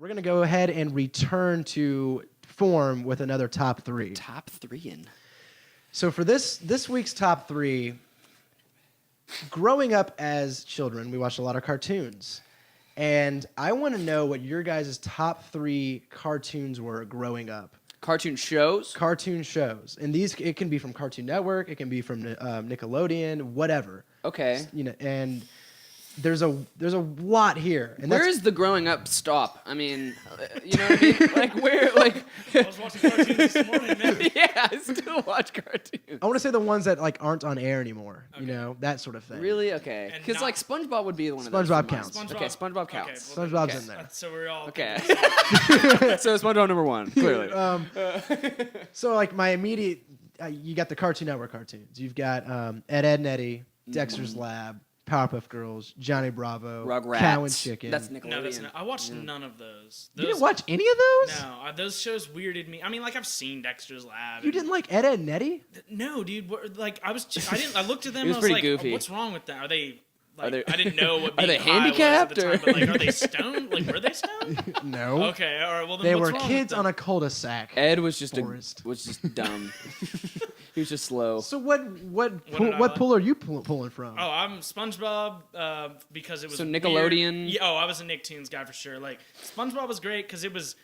We're going to go ahead and return to form with another top three. Top three in. So for this week's top three, growing up as children, we watched a lot of cartoons. And I want to know what your guys' top three cartoons were growing up. Cartoon shows? Cartoon shows. And these, it can be from Cartoon Network, it can be from Nickelodeon, whatever. Okay. You know, and there's a lot here. And where is the growing up stop? I mean, you know what I mean? Like where? Like I was watching cartoons this morning, man. yeah, I still watch cartoons. I want to say the ones that like aren't on air anymore. Okay. You know, that sort of thing. Really? Okay. Because like SpongeBob would be one of those. SpongeBob counts. Okay, SpongeBob counts. Okay, SpongeBob's in there. So we're all okay. So SpongeBob number one, clearly. So like my immediate, you got the Cartoon Network cartoons. You've got Ed, Edd and Eddy, Dexter's Lab, Powerpuff Girls, Johnny Bravo, Rugrats. Cow and Chicken. That's Nickelodeon. No, that's not. I watched none of those. You didn't watch any of those? No, those shows weirded me. I mean, like I've seen Dexter's Lab. You didn't like Ed, Edd and Eddy? No, dude. Like I didn't. I looked at them. It was and I was pretty like, goofy. Oh, what's wrong with them? Are they? Like, Are they- I didn't know what Are being they high handicapped, was at the time, or- but like, are they stoned? Like, were they stoned? No. Okay, all right. Well, then They what's were wrong kids with on them? a cul-de-sac. Ed was just Forrest. was just dumb. He was just slow. So what did I like? pool are you pulling from? Oh, I'm SpongeBob because it was So weird. Nickelodeon? Yeah, I was a Nicktoons guy for sure. Like SpongeBob was great because it was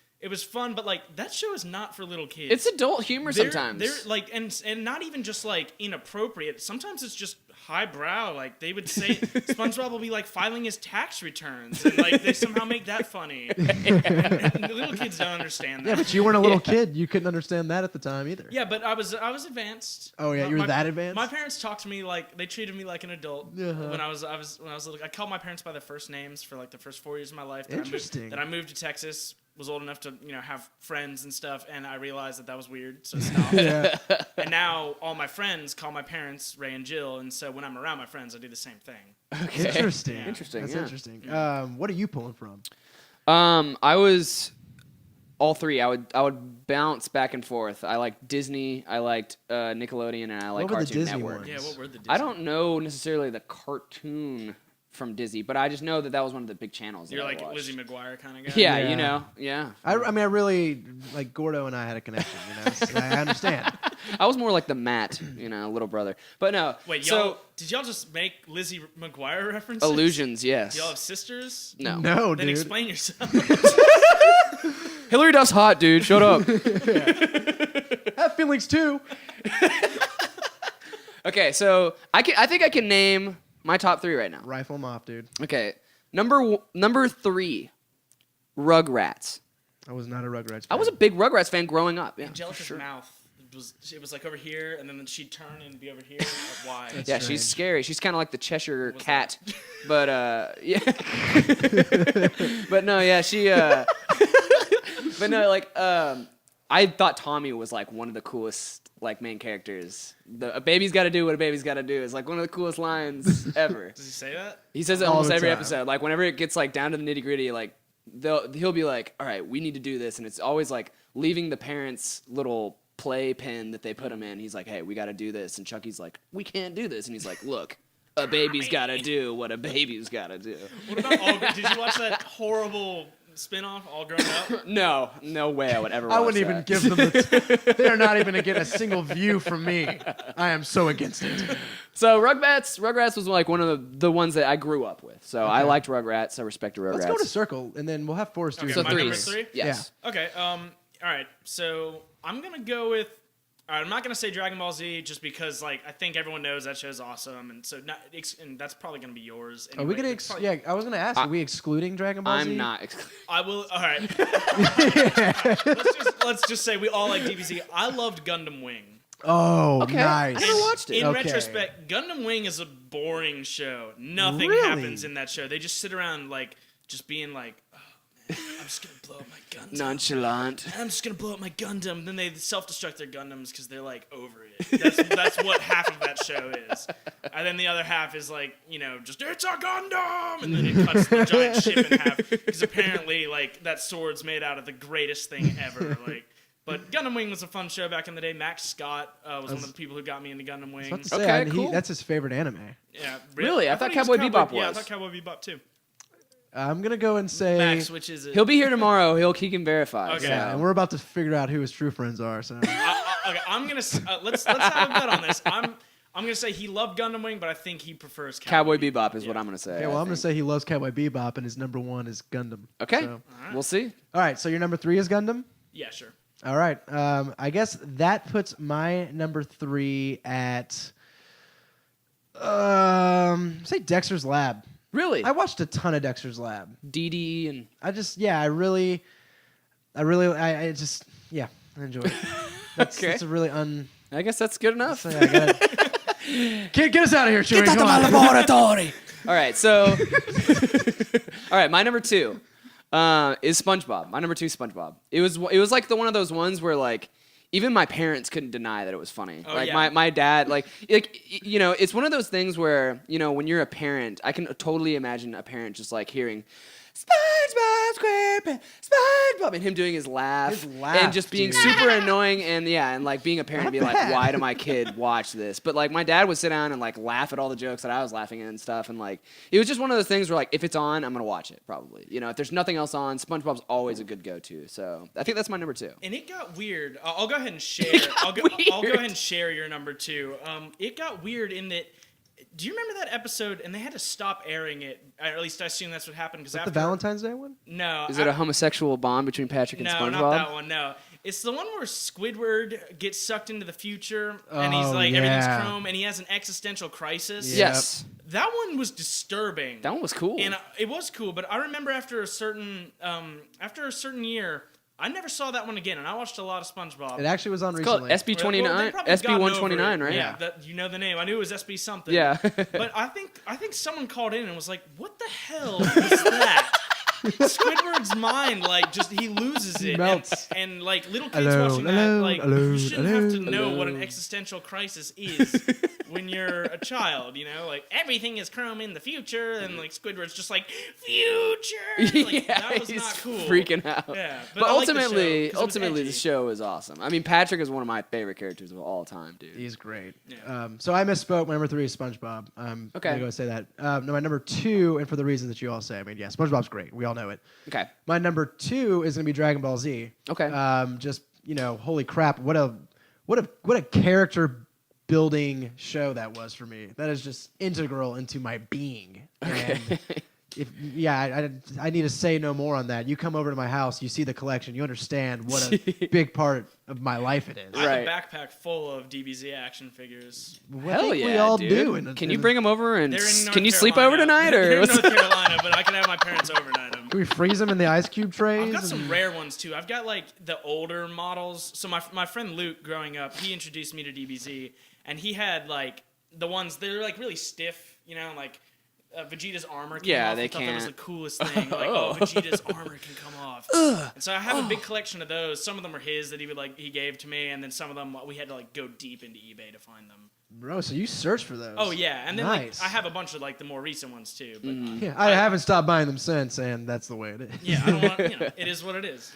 fun, but like that show is not for little kids. It's adult humor sometimes. They're like and not even just like inappropriate. Sometimes it's just highbrow. Like they would say SpongeBob will be like filing his tax returns and like they somehow make that funny. And little kids don't understand that. Yeah, but you weren't a little kid. You couldn't understand that at the time either. Yeah, but I was advanced. Oh yeah, you were that advanced? My parents talked to me like they treated me like an adult when I was little. I called my parents by their first names for like the first 4 years of my life. Interesting. Then I moved to Texas. Was old enough to have friends and stuff, and I realized that was weird, so I stopped. Yeah. And now all my friends call my parents Ray and Jill, and so when I'm around my friends, I do the same thing. Okay. Interesting. Interesting. That's yeah. interesting. What are you pulling from? I was all three. I would bounce back and forth. I liked Disney, I liked Nickelodeon, and I liked What were the Cartoon Disney Network. ones? Yeah, what were the Disney? I don't know necessarily the cartoon from Disney, but I just know that was one of the big channels. You're that I like watched. Lizzie McGuire kind of guy. Yeah, Yeah. you know, yeah. I mean, I really like Gordo and I had a connection. You know, so I understand. I was more like the Matt, little brother. But no. Wait, so did y'all just make Lizzie McGuire references? illusions, yes. Do y'all have sisters? No. No, Then dude. explain yourself. Hillary Duff's hot, dude. Shut up. I have feelings too. Okay, so I think I can name my top three right now. Rifle them off, dude. Okay, number 3, Rugrats. I was not a Rugrats fan. I was a big Rugrats fan growing up. Yeah, for Angelica's sure. mouth was like over here, and then she'd turn and be over here. Like, why? That's Yeah, strange. she's scary. She's kind of like the Cheshire What's cat, but yeah. But no, yeah, she. But no, like I thought Tommy was like one of the coolest like main characters. A baby's got to do what a baby's got to do is like one of the coolest lines ever. Does he say that? He says it All almost the every time. episode. Like whenever it gets like down to the nitty gritty, like he'll be like, "All right, we need to do this," and it's always like leaving the parents' little play pen that they put him in. He's like, "Hey, we got to do this," and Chucky's like, "We can't do this," and he's like, "Look, a baby's got to do what a baby's got to do." What about did you watch that horrible spinoff, All Grown Up? No way I would ever. I watch wouldn't even that. give them they're not even going to get a single view from me. I am so against it. So Rugrats was like one of the ones that I grew up with. So I liked Rugrats. I respected Rugrats. Let's go to Circle, and then we'll have Forrest do Okay, so my some number threes. three? Yes. Okay. All right. So I'm gonna go with. All right, I'm not gonna say Dragon Ball Z just because like I think everyone knows that show's awesome, and so and that's probably gonna be yours. Are we anyway. going to I was going to ask, are we excluding Dragon Ball Z? I'm not. I will. All right. Let's just say we all like DBZ. I loved Gundam Wing. Oh, Okay. nice. I never watched it. In Okay. retrospect, Gundam Wing is a boring show. Nothing Really? happens in that show. They just sit around like just being like, "Oh man, I'm just gonna blow up my Gundam. Nonchalant. I'm just gonna blow up my Gundam." Then they self-destruct their Gundams because they're like over it. That's what half of that show is. And then the other half is like, just it's a Gundam, and then it cuts the giant ship in half because apparently like that sword's made out of the greatest thing ever. Like. But Gundam Wing was a fun show back in the day. Max Scott was one of the people who got me into Gundam Wing. I was about to say, Okay, cool. that's his favorite anime. Yeah, Really? I thought he was Cowboy Bebop Yeah, I was. thought Cowboy Bebop too. I'm gonna go and say Max, which is it? He'll be here tomorrow. He can verify. Okay. yeah, and we're about to figure out who his true friends are. So Okay, I'm gonna let's have a bet on this. I'm gonna say he loved Gundam Wing, but I think he prefers Cowboy Bebop is what I'm gonna say. okay, well I'm gonna say he loves Cowboy Bebop, and his number 1 is Gundam. Okay, So. we'll see. All right, so your number 3 is Gundam. Yeah, sure. All right, I guess that puts my number 3 at say Dexter's Lab. Really? I watched a ton of Dexter's Lab. DD and I just I just I enjoy it. Okay. That's a really I guess that's good enough. So, yeah, I gotta, get us out of here, Chewie. Come on. laboratory. All right, so all right, my number 2 is SpongeBob. My number 2 is SpongeBob. It was like one of those ones where like even my parents couldn't deny that it was funny. Oh, like yeah. my dad, like you know, it's one of those things where, you know, when you're a parent, I can totally imagine a parent just like hearing SpongeBob SquarePants, SpongeBob, and him doing his laugh, and just being dude. super annoying, and like being a parent and being like, why did my kid watch this? But like my dad would sit down and like laugh at all the jokes that I was laughing at and stuff, and like it was just one of those things where like if it's on, I'm gonna watch it probably. You know, if there's nothing else on, SpongeBob's always a good go-to. So I think that's my number 2. And it got weird. I'll go ahead and share. I'll go ahead and share your number 2. It got weird in that. Do you remember that episode? And they had to stop airing it. Or at least I assume that's what happened. Because The Valentine's Day one? No. Is it a homosexual bond between Patrick and No, SpongeBob? not that one. No, it's the one where Squidward gets sucked into the future, and he's Oh, like everything's yeah. chrome, and he has an existential crisis. Yeah. Yes, That one was disturbing. that one was cool. And it was cool, but I remember after a certain year, I never saw that one again, and I watched a lot of SpongeBob. It actually was on It's called recently. SB 29, Well, they probably SB gotten 129, over it. right? Yeah, you know the name. I knew it was SB something. Yeah. But I think someone called in and was like, "What the hell is that?" Squidward's mind, like, just he loses it. melts. And like little kids Hello, watching hello, that, like hello, you shouldn't have to hello, know what an hello. existential crisis is when you're a child. You know, like everything is chrome in the future, and like Squidward's just like future. Like, yeah, that was he's not cool. freaking out. Yeah, but I like the show, ultimately, 'cause it was ultimately, the edgy. show is awesome. I mean, Patrick is one of my favorite characters of all time, dude. He's great. Yeah. So I misspoke. My number 3 is SpongeBob. Okay. I'm gonna go say that. No, my number 2, and for the reasons that you all say, I mean, yeah, SpongeBob's great. We all know it. Okay. My number 2 is gonna be Dragon Ball Z. Okay. Just holy crap! What a character building show that was for me. That is just integral into my being. Okay. And I need to say no more on that. You come over to my house, you see the collection, you understand what a big part of my life it is. I Right. have a backpack full of DBZ action figures. I Hell think yeah, we all dude. do. Can you bring them over and They're in North can you sleep over Carolina. tonight or They're in what's North Carolina, but I can have my parents overnight them. Can we freeze them in the ice cube trays? I've got some rare ones too. I've got like the older models. So my friend Luke, growing up, he introduced me to DBZ, and he had like the ones they're like really stiff, you know, like Vegeta's armor came Yeah, off. they I thought that was can't. the coolest thing. Like, oh, Vegeta's armor can come off. And so I have a big collection of those. Some of them are his that he gave to me, and then some of them we had to like go deep into eBay to find them. Bro, so you search for those. Oh yeah, and then Nice. like I have a bunch of like the more recent ones too. But Yeah, I haven't stopped buying them since, and that's the way it is. yeah, I don't want it is what it is.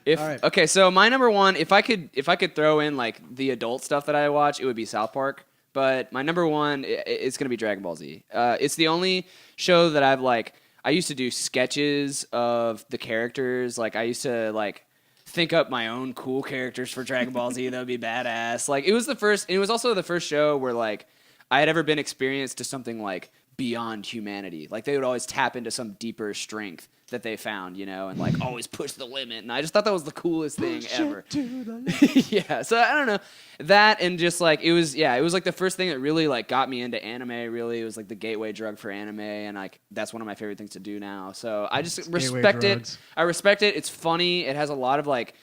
All right. Okay, so my number 1, if I could throw in like the adult stuff that I watch, it would be South Park. But my number 1 it's gonna be Dragon Ball Z. It's the only show that I used to do sketches of the characters. Like I used to like think up my own cool characters for Dragon Ball Z that would be badass. Like it was also the first show where like I had ever been experienced to something like beyond humanity. Like they would always tap into some deeper strength that they found, you know, and like always push the limit. And I just thought that was the coolest thing ever. Yeah, so I don't know. That and just like it was like the first thing that really like got me into anime, really. It was like the gateway drug for anime, and like that's one of my favorite things to do now. So I just respect it. drugs. I respect it. It's funny. It has a lot of like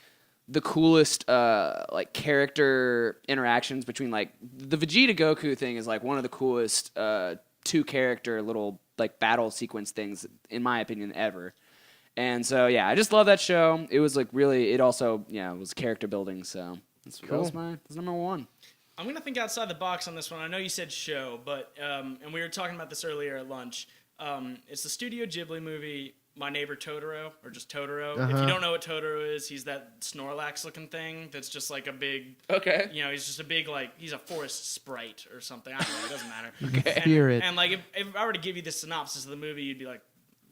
the coolest like character interactions between like the Vegeta Goku thing is like one of the coolest two character little like battle sequence things in my opinion ever. And so yeah, I just love that show. It was like really it also it was character building, so that's number 1. I'm gonna think outside the box on this one. I know you said show, but and we were talking about this earlier at lunch. It's the Studio Ghibli movie My Neighbor Totoro, or just Totoro. If you don't know what Totoro is, he's that Snorlax-looking thing that's just like a big. Okay. You know, he's just a big like he's a forest sprite or something. I don't know. It doesn't matter. Spirit. And like if I were to give you the synopsis of the movie, you'd be like,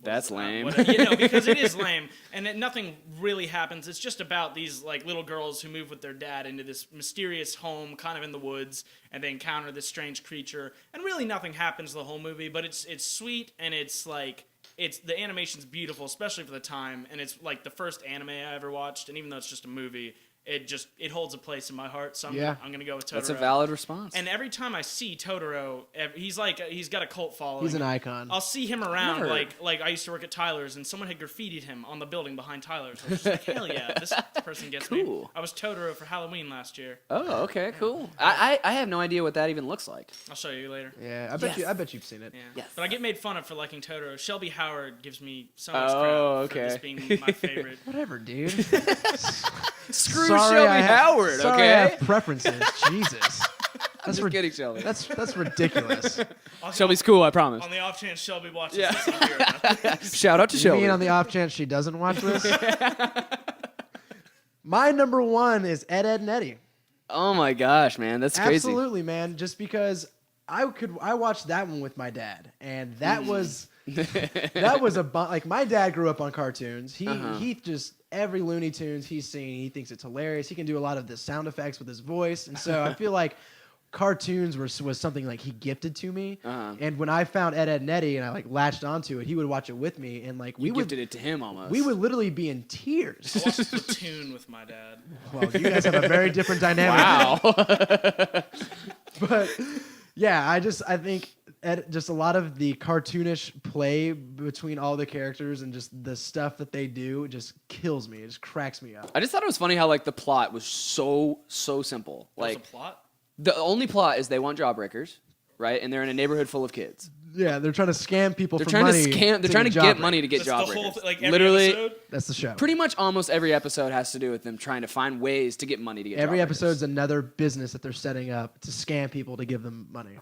That's lame. Because it is lame, and nothing really happens. It's just about these like little girls who move with their dad into this mysterious home, kind of in the woods, and they encounter this strange creature, and really nothing happens the whole movie. But it's sweet, and it's like the animation's beautiful, especially for the time, and it's like the first anime I ever watched, and even though it's just a movie, it holds a place in my heart. So I'm gonna go with Totoro. That's a valid response. And every time I see Totoro, he's got a cult following. He's an icon. I'll see him around like I used to work at Tyler's, and someone had graffitied him on the building behind Tyler's. I was just like, hell yeah, this person gets me. I was Totoro for Halloween last year. Oh, okay, cool. I have no idea what that even looks like. I'll show you later. Yeah, I bet you've seen it. Yeah. Yes. But I get made fun of for liking Totoro. Shelby Howard gives me so much Oh, crap for this okay. being my favorite. Whatever, dude. Screw Sorry Shelby I have- Howard, sorry okay? I have preferences. Jesus. That's Just kidding, Shelby. That's ridiculous. Shelby's cool, I promise. On the off chance Shelby watches Yeah. this, I'll hear about this. Shout out to You Shelby. mean on the off chance she doesn't watch this? My number one is Ed, Ed, and Eddie. Oh my gosh, man, that's crazy. Absolutely, man. Just because I watched that one with my dad, and that was like my dad grew up on cartoons. He just every Looney Tunes he's seen, he thinks it's hilarious. He can do a lot of the sound effects with his voice, and so I feel like cartoons was something like he gifted to me. And when I found Ed, Ed, and Eddie, and I like latched onto it, he would watch it with me, and like You gifted it to him almost. we would literally be in tears. I watched Platoon with my dad. Well, you guys have a very different dynamic. Wow. But yeah, I think just a lot of the cartoonish play between all the characters and just the stuff that they do just kills me. It just cracks me up. I just thought it was funny how like the plot was so simple. There's Like a plot? the only plot is they want jawbreakers, right? And they're in a neighborhood full of kids. Yeah, they're trying to scam people They're for trying money. to scam. They're trying to get money to get That's the jawbreakers. whole like every Literally, episode? That's the show. pretty much almost every episode has to do with them trying to find ways to get money to get Every jawbreakers. episode's another business that they're setting up to scam people to give them money.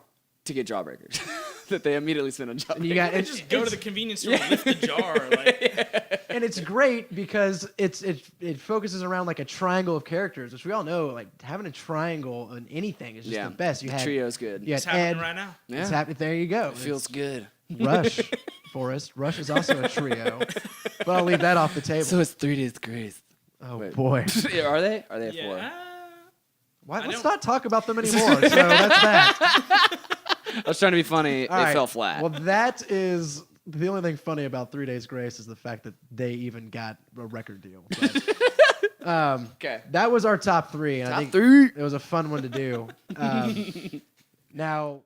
to get jawbreakers that they immediately spend on jawbreakers. And you got They just go to the convenience store and lift the jar. Like, and it's great because it focuses around like a triangle of characters, which we all know like having a triangle in anything is just the best. You the had trio's good. you had it's happening Ed, right now. Yeah. It's happening. There you go. It feels good. Rush, Forrest. Rush is also a trio, but I'll leave that off the table. So it's 3 Days Grace. Oh wait. boy. Are they? Are they a Yeah. 4? Why, I let's don't- not talk about them anymore. So that's that. I was trying to be funny. All It right. fell flat. Well, that is the only thing funny about 3 Days Grace is the fact that they even got a record deal. But, Okay. that was our top three. And I Top think 3. it was a fun one to do. Now.